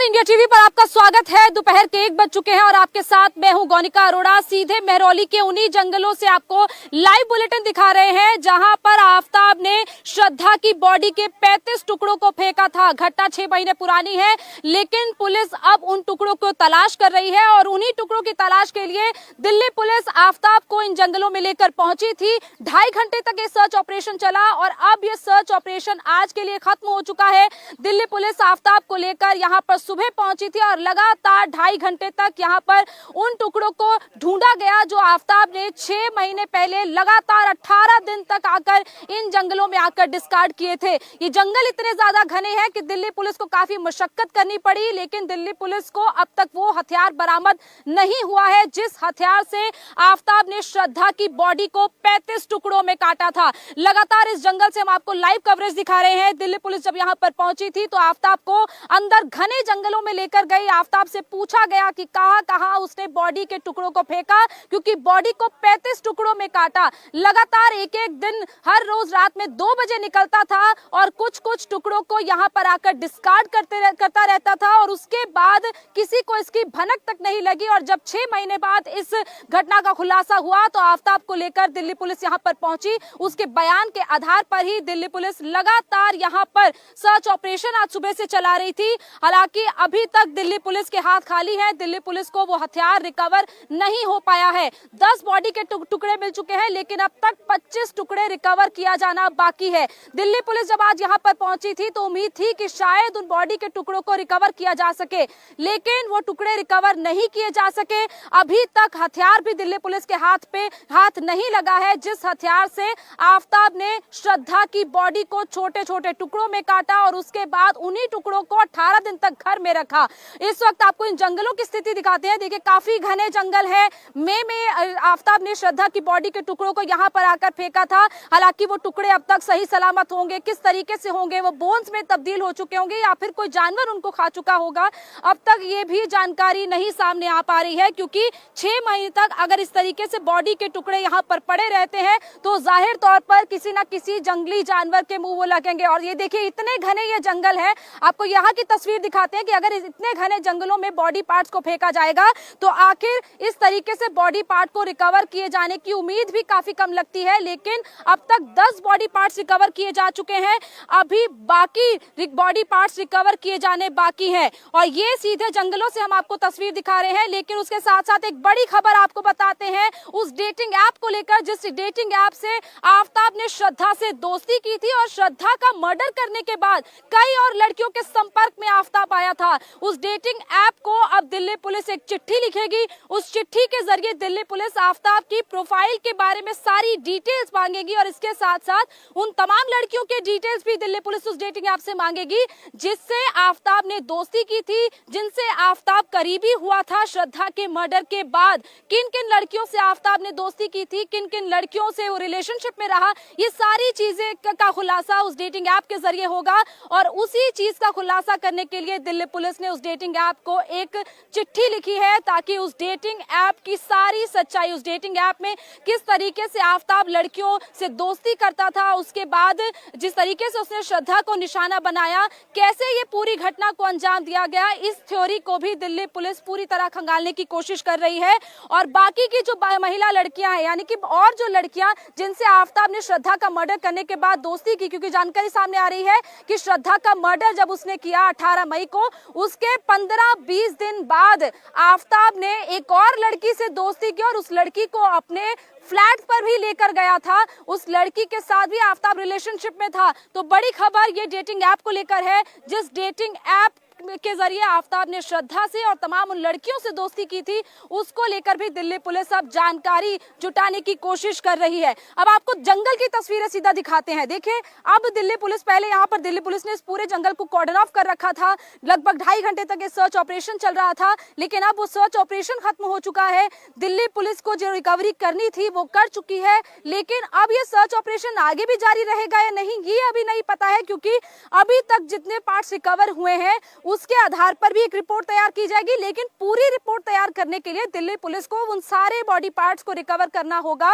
India TV पर आपका स्वागत है। दोपहर के 1 बज चुके हैं और आपके साथ मैं हूं गौनिका अरोड़ा। सीधे महरौली के उन्हीं जंगलों से आपको लाइव बुलेटिन दिखा रहे हैं जहां पर आफताब ने श्रद्धा की बॉडी के 35 टुकड़ों को फेंका था। घटना 6 महीने पुरानी है, लेकिन पुलिस अब उन टुकड़ों को तलाश कर रही है और उन्हीं टुकड़ों की तलाश के लिए दिल्ली पुलिस आफताब को इन जंगलों में लेकर पहुंची थी। 2.5 घंटे तक ये सर्च ऑपरेशन चला और अब ये सर्च ऑपरेशन आज के लिए खत्म हो चुका है। दिल्ली पुलिस आफताब को लेकर यहाँ पर सुबह पहुंची थी और लगातार 2.5 घंटे तक यहाँ पर उन टुकड़ों को ढूंढा गया जो आफताब ने 6 महीने पहले लगातार 18 दिन तक आकर इन जंगलों में आकर डिस्कार्ड किए थे। ये जंगल इतने ज्यादा घने हैं कि दिल्ली पुलिस को काफी मशक्कत करनी पड़ी, लेकिन दिल्ली पुलिस को अब तक वो हथियार बरामद नहीं हुआ है जिस हथियार से आफताब ने श्रद्धा की बॉडी को 35 टुकड़ों में काटा था। लगातार इस जंगल से हम आपको लाइव कवरेज दिखा रहे हैं। दिल्ली पुलिस जब यहाँ पर पहुंची थी तो आफताब को अंदर घने जंगलों में लेकर गई। आफताब से पूछा गया कि कहां उसने बॉडी के टुकड़ों को फेंका, क्योंकि बॉडी को 35 टुकड़ों में काटा। लगातार एक दिन हर रोज रात में 2 बजे निकलता था और कुछ टुकड़ों को यहाँ पर आकर डिस्कार्ड करता रहता था और उसके बाद किसी को इसकी भनक तक नहीं लगी। और जब 6 महीने बाद इस घटना का खुलासा हुआ तो आफताब को लेकर दिल्ली पुलिस यहाँ पर पहुंची। उसके बयान के आधार पर ही दिल्ली पुलिस लगातार यहाँ पर सर्च ऑपरेशन आज सुबह से चला रही थी। हालांकि अभी तक दिल्ली पुलिस के हाथ खाली हैं। दिल्ली पुलिस को वो हथियार रिकवर नहीं हो पाया है। 10 बॉडी के टुकड़े मिल चुके हैं, लेकिन अब तक 25 टुकड़े रिकवर किया जाना बाकी है। दिल्ली पुलिस जब आज यहाँ पर पहुंची थी तो उम्मीद थी कि शायद उन बॉडी के टुकड़ों को रिकवर किया जा सके, लेकिन वो टुकड़े रिकवर नहीं किए जा सके। अभी तक हथियार भी दिल्ली पुलिस के हाथ नहीं लगा है जिस हथियार से आफताब ने श्रद्धा की बॉडी को छोटे टुकड़ों में काटा और उसके बाद उन्हीं टुकड़ों को 18 दिन तक घर में रखा। इस वक्त आपको इन जंगलों की स्थिति दिखाते हैं। देखिए, काफी घने जंगल है। मई में आफताब ने श्रद्धा की बॉडी के टुकड़ों को यहाँ पर आकर फेंका था। हालांकि वो टुकड़े अब तक सही सलामत होंगे, किस तरीके से होंगे, वो बोन्स में तब्दील हो चुके होंगे या फिर कोई जानवर उनको खा चुका होगा, अब तक ये भी जानकारी नहीं सामने आ पा रही है। क्योंकि 6 महीने तक अगर इस तरीके से बॉडी के टुकड़े यहाँ पर पड़े रहते हैं तो जाहिर तौर पर किसी ना किसी जंगली जानवर के मुंह वो लगेंगे। और ये देखिए, इतने घने ये जंगल है। आपको यहाँ की तस्वीर दिखाते हैं कि अगर इतने घने जंगलों में बॉडी पार्ट्स को फेंका जाएगा तो आखिर इस तरीके से बॉडी पार्ट को रिकवर किए जाने की उम्मीद भी काफी कम लगती है। लेकिन अब तक 10 बॉडी पार्ट्स रिकवर किए जा चुके हैं, अभी बाकी बॉडी पार्ट्स रिकवर किए जाने बाकी है। और ये सीधे जंगलों से हम आपको तस्वीर दिखा रहे हैं, लेकिन उसके साथ साथ एक बड़ी खबर आपको बताते हैं उस डेटिंग ऐप को लेकर जिस डेटिंग ऐप से आफताब ने श्रद्धा से दोस्ती की थी और श्रद्धा का मर्डर करने के बाद कई और लड़कियों के संपर्क में आफताब आया था। उस डेटिंग ऐप को अब दिल्ली पुलिस एक चिट्ठी लिखेगी। उस चिट्ठी के जरिए दिल्ली पुलिस आफताब की प्रोफाइल के बारे में सारी डिटेल्स मांगेगी और इसके साथ साथ उन तमाम लड़कियों के डिटेल्स भी दिल्ली पुलिस उस डेटिंग ऐप से मांगेगी जिससे आफताब ने दोस्ती की थी, जिनसे आफताब करीबी हुआ था श्रद्धा के मर्डर के बाद। किन किन लड़कियों से आफताब ने दोस्ती की थी, किन किन लड़कियों से वो रिलेशनशिप में रहा, ये सारी चीजें का खुलासा उस डेटिंग ऐप के जरिए होगा। और उसी चीज का खुलासा करने के लिए दिल्ली पुलिस ने उस डेटिंग ऐप को एक चिट्ठी लिखी है ताकि उस डेटिंग ऐप की सारी सच्चाई, उस डेटिंग ऐप में किस तरीके से आफताब लड़कियों से दोस्ती करता था, उसके बाद जिस तरीके से उसने श्रद्धा को निशाना बनाया, कैसे ये पूरी घटना को अंजाम दिया गया, इस थ्योरी को भी दिल्ली पुलिस पूरी तरह खंगालने की कोशिश कर रही है। और बाकी की जो महिला लड़कियां हैं, यानी कि और जो लड़कियां जिनसे आफताब ने श्रद्धा का मर्डर करने के बाद दोस्ती की, क्योंकि जानकारी सामने आ रही है कि श्रद्धा का मर्डर जब उसने किया 18 मई को, उसके 15-20 दिन बाद आफताब ने एक और लड़की से दोस्ती की और उस लड़की को अपने फ्लैट पर भी लेकर गया था। उस लड़की के साथ भी आफताब रिलेशनशिप में था। तो बड़ी खबर ये डेटिंग ऐप को लेकर है जिस डेटिंग ऐप के जरिए आफताब ने श्रद्धा से और तमाम उन लड़कियों से दोस्ती की थी, उसको लेकर भी दिल्ली पुलिस अब जानकारी जुटाने की कोशिश कर रही है। अब आपको जंगल की तस्वीरें सीधा दिखाते हैं। देखिए, अब दिल्ली पुलिस, पहले यहाँ पर दिल्ली पुलिस ने इस पूरे जंगल को कॉर्डन ऑफ कर रखा था। लगभग 2.5 घंटे तक ये सर्च ऑपरेशन चल रहा था, लेकिन अब वो सर्च ऑपरेशन खत्म हो चुका है। दिल्ली पुलिस को जो रिकवरी करनी थी वो कर चुकी है, लेकिन अब ये सर्च ऑपरेशन आगे भी जारी रहेगा या नहीं ये अभी नहीं पता है, क्योंकि अभी तक जितने पार्ट्स रिकवर हुए हैं उसके आधार पर भी एक रिपोर्ट तैयार की जाएगी। लेकिन पूरी रिपोर्ट तैयार करने के लिए दिल्ली पुलिस को उन सारे बॉडी पार्ट्स को रिकवर करना होगा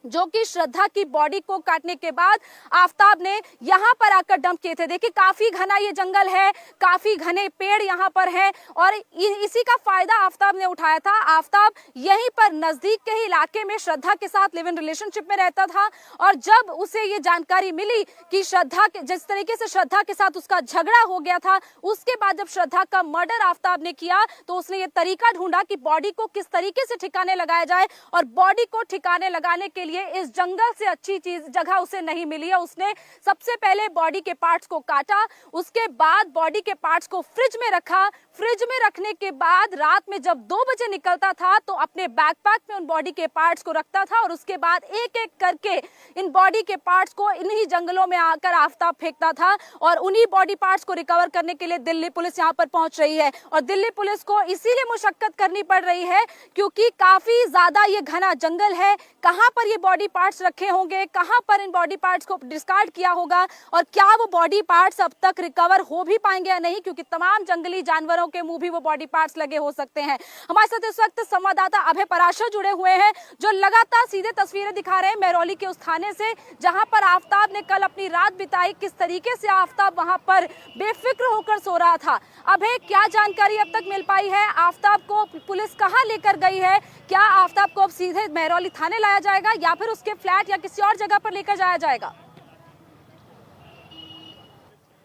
जो कि श्रद्धा की बॉडी को काटने के बाद आफताब ने यहां पर आकर डंप किए थे। देखिए काफी घना ये जंगल है, काफी घने पेड़ यहां पर हैं और इसी का फायदा आफताब ने उठाया था। आफताब यहीं पर नजदीक के ही इलाके में श्रद्धा के साथ लिव इन रिलेशनशिप में रहता था और जब उसे ये जानकारी मिली कि श्रद्धा के जिस तरीके से श्रद्धा के साथ उसका झगड़ा हो गया था, उसके बाद जब श्रद्धा का मर्डर आफताब ने किया तो उसने ये तरीका ढूंढा कि बॉडी को किस तरीके से ठिकाने लगाया जाए और बॉडी को ठिकाने लगाने के लिए इस जंगल से अच्छी जगह उसे नहीं मिली है। उसने सबसे पहले बॉडी के पार्ट्स को काटा, उसके बाद बॉडी के पार्ट्स को फ्रिज में रखा। फ्रिज में रखने के बाद रात में जब 2 बजे निकलता था तो अपने बैकपैक में उन बॉडी के पार्ट्स को रखता था और उसके बाद एक एक करके इन बॉडी के पार्ट्स को इन्हीं जंगलों में आकर आफताब फेंकता था और उन्हीं बॉडी पार्ट्स को रिकवर करने के लिए दिल्ली पुलिस यहाँ पर पहुंच रही है। और दिल्ली पुलिस को इसीलिए मुशक्कत करनी पड़ रही है क्योंकि काफी ज्यादा ये घना जंगल है। कहां पर ये बॉडी पार्ट्स रखे होंगे, कहां पर इन बॉडी पार्ट्स को डिस्कार्ड किया होगा और क्या वो बॉडी पार्ट्स अब तक रिकवर हो भी पाएंगे या नहीं, क्योंकि तमाम जंगली जानवरों के मुंह भी वो बॉडी पार्ट्स लगे हो सकते हैं। हमारे साथ इस वक्त संवाददाता अभय पराशर जुड़े हुए हैं जो लगातार सीधे तस्वीरें दिखा रहे हैं महरौली के उस थाने से जहां पर आफताब ने कल अपनी रात बिताई। किस तरीके से आफताब वहां पर बेफिक्र होकर सो रहा था। अभय, क्या जानकारी अब तक मिल पाई है? आफताब को पुलिस कहां लेकर गई है? क्या आफताब को अब सीधे महरौली थाने लाया जाएगा या फिर उसके फ्लैट या किसी और जगह पर लेकर जाया जाएगा?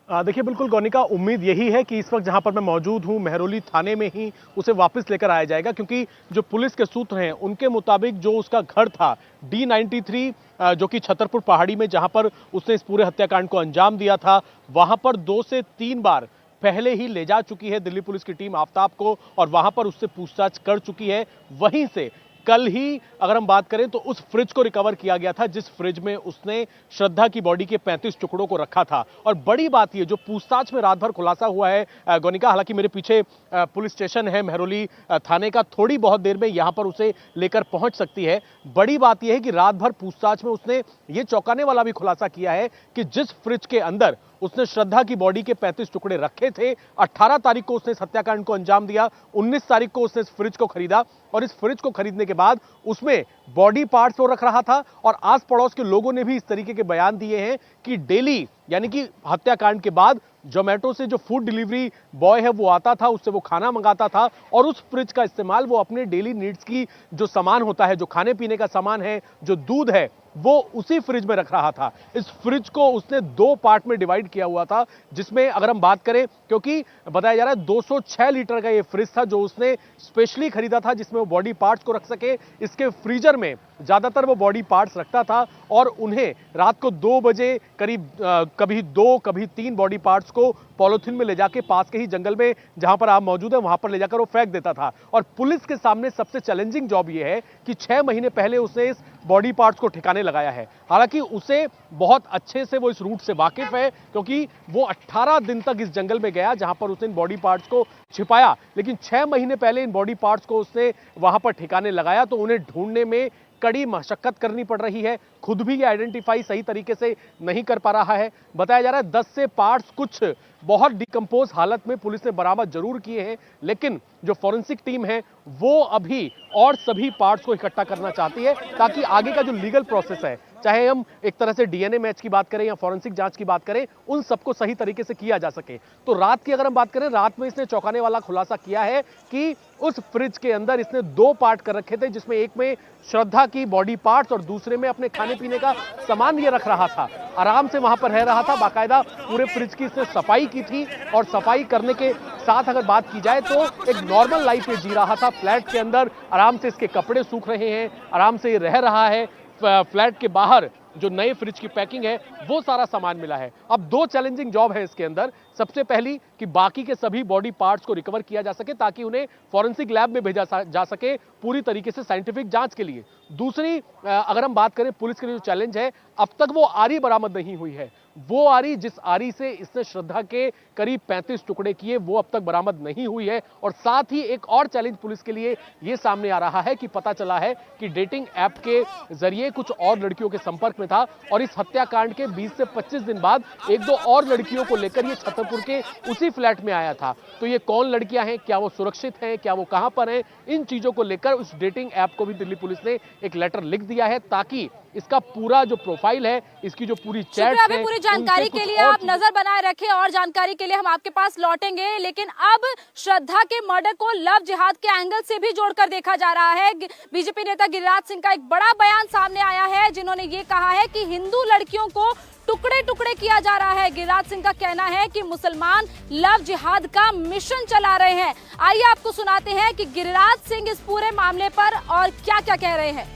देखिए बिल्कुल गौनिका, उम्मीद यही है कि इस वक्त जहां पर मैं मौजूद हूं महरौली थाने में ही उसे वापस लेकर आया जाएगा, क्योंकि जो पुलिस के सूत्र हैं उनके मुताबिक जो उसका घर था D93 जो कि छतरपुर पहाड़ी में जहां पर उसने इस पूरे हत्याकांड को अंजाम दिया था, वहां पर 2 से 3 बार पहले ही ले जा चुकी है दिल्ली पुलिस की टीम आफताब को और वहां पर उससे पूछताछ कर चुकी है। वहीं से कल ही अगर हम बात करें तो उस फ्रिज को रिकवर किया गया था जिस फ्रिज में उसने श्रद्धा की बॉडी के 35 टुकड़ों को रखा था। और बड़ी बात यह जो पूछताछ में रात भर खुलासा हुआ है गौनिका, हालांकि मेरे पीछे पुलिस स्टेशन है महरौली थाने का, थोड़ी बहुत देर में यहां पर उसे लेकर पहुंच सकती है। बड़ी बात यह है कि रात भर पूछताछ में उसने ये चौंकाने वाला भी खुलासा किया है कि जिस फ्रिज के अंदर उसने श्रद्धा की बॉडी के 35 टुकड़े रखे थे, 18 तारीख को उसने इस हत्याकांड को अंजाम दिया, 19 तारीख को उसने इस फ्रिज को खरीदा और इस फ्रिज को खरीदने के बाद उसमें बॉडी पार्ट्स वो रख रहा था। और आस पड़ोस के लोगों ने भी इस तरीके के बयान दिए हैं कि डेली यानी कि हत्याकांड के बाद जोमेटो से जो फूड डिलीवरी बॉय है वो आता था, उससे वो खाना मंगाता था और उस फ्रिज का इस्तेमाल वो अपने डेली नीड्स की जो सामान होता है, जो खाने पीने का सामान है, जो दूध है, वो उसी फ्रिज में रख रहा था। इस फ्रिज को उसने 2 पार्ट में डिवाइड किया हुआ था, जिसमें अगर हम बात करें, क्योंकि बताया जा रहा है 206 लीटर का ये फ्रिज था जो उसने स्पेशली खरीदा था जिसमें वो बॉडी पार्ट्स को रख सके। इसके फ्रीजर में ज्यादातर वो बॉडी पार्ट्स रखता था और उन्हें रात को 2 बजे करीब कभी 2 कभी 3 बॉडी पार्ट्स को पॉलिथीन में ले जाके पास के ही जंगल में जहां पर आप मौजूद है वहां पर ले जाकर वो फेंक देता था। और पुलिस के सामने सबसे चैलेंजिंग जॉब ये है कि 6 महीने पहले उसने इस बॉडी पार्ट्स को ठिकाने लगाया है। हालांकि उसे बहुत अच्छे से वो इस रूट से वाकिफ है क्योंकि वो 18 दिन तक इस जंगल में गया जहां पर उसने इन बॉडी पार्ट्स को छिपाया, लेकिन 6 महीने पहले इन बॉडी पार्ट्स को उसने वहां पर ठिकाने लगाया तो उन्हें ढूंढने में कड़ी मशक्कत करनी पड़ रही है। खुद भी ये आइडेंटिफाई सही तरीके से नहीं कर पा रहा है। बताया जा रहा है 10 से पार्ट्स कुछ बहुत डिकम्पोज हालत में पुलिस ने बरामद जरूर किए हैं, लेकिन जो फॉरेंसिक टीम है वो अभी और सभी पार्ट्स को इकट्ठा करना चाहती है ताकि आगे का जो लीगल प्रोसेस है, चाहे हम एक तरह से डीएनए मैच की बात करें या फॉरेंसिक जांच की बात करें, उन सबको सही तरीके से किया जा सके। तो रात की अगर हम बात करें, रात में इसने चौंकाने वाला खुलासा किया है कि उस फ्रिज के अंदर इसने 2 पार्ट कर रखे थे, जिसमें एक में श्रद्धा की बॉडी पार्ट्स और दूसरे में अपने खाने पीने का सामान ये रख रहा था। आराम से वहां पर रह रहा था, बाकायदा पूरे फ्रिज की इसने सफाई की थी और सफाई करने के साथ अगर बात की जाए तो एक नॉर्मल लाइफ ये जी रहा था। फ्लैट के अंदर आराम से इसके कपड़े सूख रहे हैं, आराम से ये रह रहा है। फ्लैट के बाहर जो नए फ्रिज की पैकिंग है वो सारा सामान मिला है। अब 2 चैलेंजिंग जॉब है इसके अंदर। सबसे पहली कि बाकी के सभी बॉडी पार्ट्स को रिकवर किया जा सके ताकि उन्हें फॉरेंसिक लैब में भेजा जा सके पूरी तरीके से साइंटिफिक जांच के लिए। दूसरी अगर हम बात करें पुलिस के लिए जो चैलेंज है, अब तक वो आरी बरामद नहीं हुई है। वो आरी जिस आरी से इसने श्रद्धा के करीब 35 टुकड़े किए वो अब तक बरामद नहीं हुई है। और साथ ही एक और चैलेंज पुलिस के लिए ये सामने आ रहा है कि पता चला है कि डेटिंग ऐप के जरिए कुछ और लड़कियों के संपर्क में था और इस हत्याकांड के 20 से 25 दिन बाद 1-2 और लड़कियों को लेकर ये छतरपुर के उसी फ्लैट में आया था। तो ये कौन लड़कियां हैं, क्या वो सुरक्षित हैं, क्या वो कहां पर हैं, इन चीजों को लेकर उस डेटिंग ऐप को भी दिल्ली पुलिस ने एक लेटर लिख दिया है ताकि इसका पूरा जो प्रोफाइल है, इसकी जो पूरी चैट शुक्रिया है, अभी पूरी जानकारी उनसे के कुछ लिए और आप नजर बनाए रखें और जानकारी के लिए हम आपके पास लौटेंगे। लेकिन अब श्रद्धा के मर्डर को लव जिहाद के एंगल से भी जोड़कर देखा जा रहा है। बीजेपी नेता गिरिराज सिंह का एक बड़ा बयान सामने आया है, जिन्होंने ये कहा है कि हिंदू लड़कियों को टुकड़े टुकड़े किया जा रहा है। गिरिराज सिंह का कहना है कि मुसलमान लव जिहाद का मिशन चला रहे हैं। आइए आपको सुनाते हैं कि गिरिराज सिंह इस पूरे मामले पर और क्या क्या कह रहे हैं।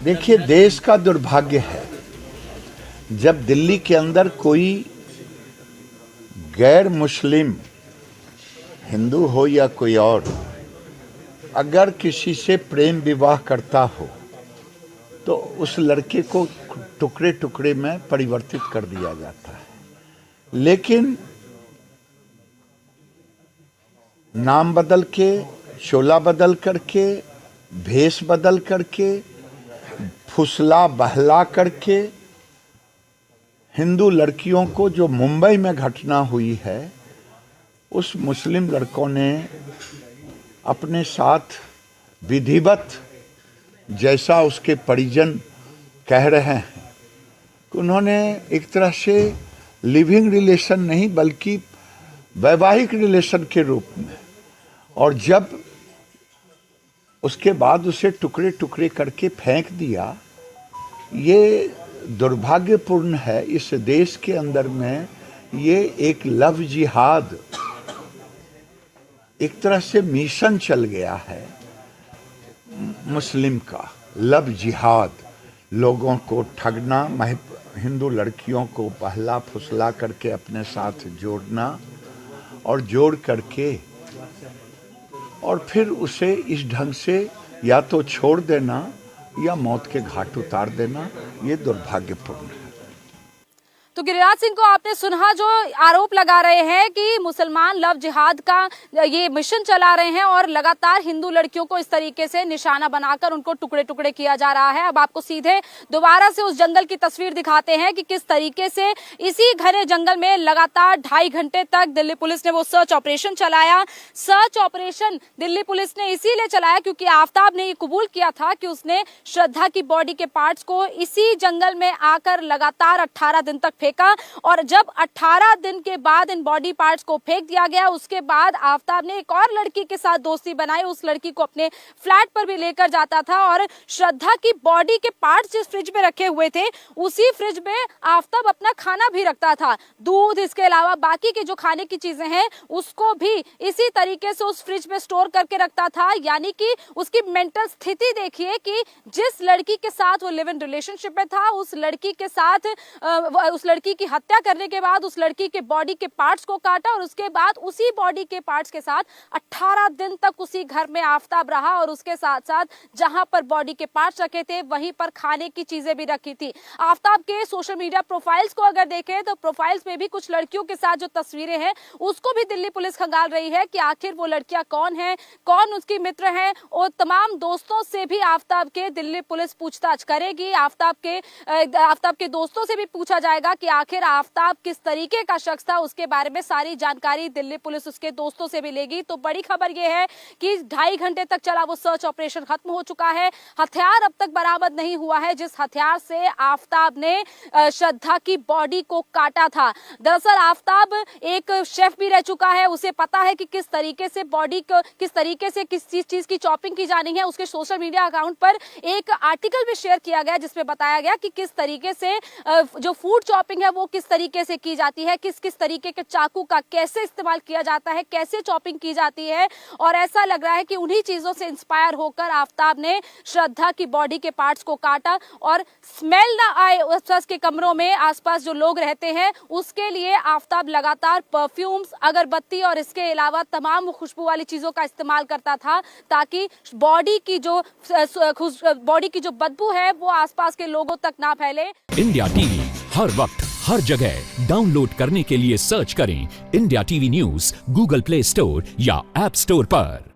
देखिए, देश का दुर्भाग्य है जब दिल्ली के अंदर कोई गैर मुस्लिम, हिंदू हो या कोई और, अगर किसी से प्रेम विवाह करता हो तो उस लड़के को टुकड़े टुकड़े में परिवर्तित कर दिया जाता है। लेकिन नाम बदल के, शोला बदल करके, भेष बदल करके, फुसला बहला करके हिंदू लड़कियों को, जो मुंबई में घटना हुई है, उस मुस्लिम लड़कों ने अपने साथ विधिवत, जैसा उसके परिजन कह रहे हैं कि उन्होंने एक तरह से लिविंग रिलेशन नहीं बल्कि वैवाहिक रिलेशन के रूप में, और जब उसके बाद उसे टुकड़े टुकड़े करके फेंक दिया, ये दुर्भाग्यपूर्ण है। इस देश के अंदर में ये एक लव जिहाद, एक तरह से मिशन चल गया है मुस्लिम का। लव जिहाद, लोगों को ठगना, हिंदू लड़कियों को बहला फुसला करके अपने साथ जोड़ना और जोड़ करके और फिर उसे इस ढंग से या तो छोड़ देना या मौत के घाट उतार देना, ये दुर्भाग्यपूर्ण है। तो गिरिराज सिंह को आपने सुना, जो आरोप लगा रहे हैं कि मुसलमान लव जिहाद का ये मिशन चला रहे हैं और लगातार हिंदू लड़कियों को इस तरीके से निशाना बनाकर उनको टुकड़े टुकड़े किया जा रहा है। अब आपको सीधे दोबारा से उस जंगल की तस्वीर दिखाते हैं कि किस तरीके से इसी घने जंगल में लगातार 2.5 घंटे तक दिल्ली पुलिस ने वो सर्च ऑपरेशन चलाया। सर्च ऑपरेशन दिल्ली पुलिस ने इसीलिए चलाया क्योंकि आफ्ताब ने ये कबूल किया था कि उसने श्रद्धा की बॉडी के पार्ट्स को इसी जंगल में आकर लगातार 18 दिन तक फेंका, और जब 18 दिन के बाद इन बॉडी पार्ट्स को फेंक दिया गया, उसके बाद आफ्ताब ने एक और लड़की के साथ दोस्ती बनाई। उस लड़की को अपने फ्लैट पर भी लेकर जाता था और श्रद्धा की बॉडी के पार्ट्स जिस फ्रिज में रखे हुए थे, उसी फ्रिज में आफ्ताब अपना खाना भी रखता था। दूध, इसके अलावा बाकी की जो खाने की चीजें हैं उसको भी इसी तरीके से उस फ्रिज में स्टोर करके रखता था। यानी कि उसकी मेंटल स्थिति देखिए कि जिस लड़की के साथ वो लिव इन रिलेशनशिप में था, उस लड़की के साथ उस लड़की की हत्या करने के बाद उस लड़की के बॉडी के पार्ट्स को काटा और उसके बाद उसी बॉडी के पार्ट्स के साथ 18 दिन तक उसी घर में आफ्ताब रहा और उसके साथ साथ जहां पर बॉडी के पार्ट्स रखे थे वहीं पर खाने की चीजें भी रखी थी। आफ्ताब के सोशल मीडिया प्रोफाइल्स को अगर देखें तो प्रोफाइल्स में भी कुछ लड़कियों के साथ जो तस्वीरें हैं उसको भी दिल्ली पुलिस खंगाल रही है कि आखिर वो लड़कियां कौन है, कौन उसकी मित्र है, और तमाम दोस्तों से भी आफ्ताब के दिल्ली पुलिस पूछताछ करेगी। आफ्ताब के दोस्तों से भी पूछा जाएगा कि आखिर आफ्ताब किस तरीके का शख्स था, उसके बारे में सारी जानकारी दिल्ली पुलिस उसके दोस्तों से भी लेगी। तो बड़ी खबर यह है कि 2.5 घंटे तक चला वो सर्च ऑपरेशन खत्म हो चुका है। हथियार अब तक बरामद नहीं हुआ है जिस हथियार से आफ्ताब ने श्रद्धा की बॉडी को काटा था। दरअसल आफ्ताब एक शेफ भी रह चुका है, उसे पता है कि किस तरीके से बॉडी को, किस तरीके से किस चीज की चॉपिंग की जानी है। उसके सोशल मीडिया अकाउंट पर एक आर्टिकल भी शेयर किया गया जिसमें बताया गया कि किस तरीके से जो फूड चॉपिंग है वो किस तरीके से की जाती है, किस किस तरीके के चाकू का कैसे इस्तेमाल किया जाता है, कैसे चॉपिंग की जाती है। और ऐसा लग रहा है कि उन्हीं चीजों से इंस्पायर होकर आफ्ताब ने श्रद्धा की बॉडी के पार्ट्स को काटा और स्मेल ना आए आसपास के कमरों में, आसपास जो लोग रहते हैं, उसके लिए आफ्ताब लगातार परफ्यूम्स, अगरबत्ती और इसके अलावा तमाम खुशबू वाली चीजों का इस्तेमाल करता था ताकि बॉडी की जो बदबू है वो आसपास के लोगों तक ना फैले। इंडिया टीवी हर वक्त हर जगह डाउनलोड करने के लिए सर्च करें India TV news Google play store या ऐप स्टोर पर।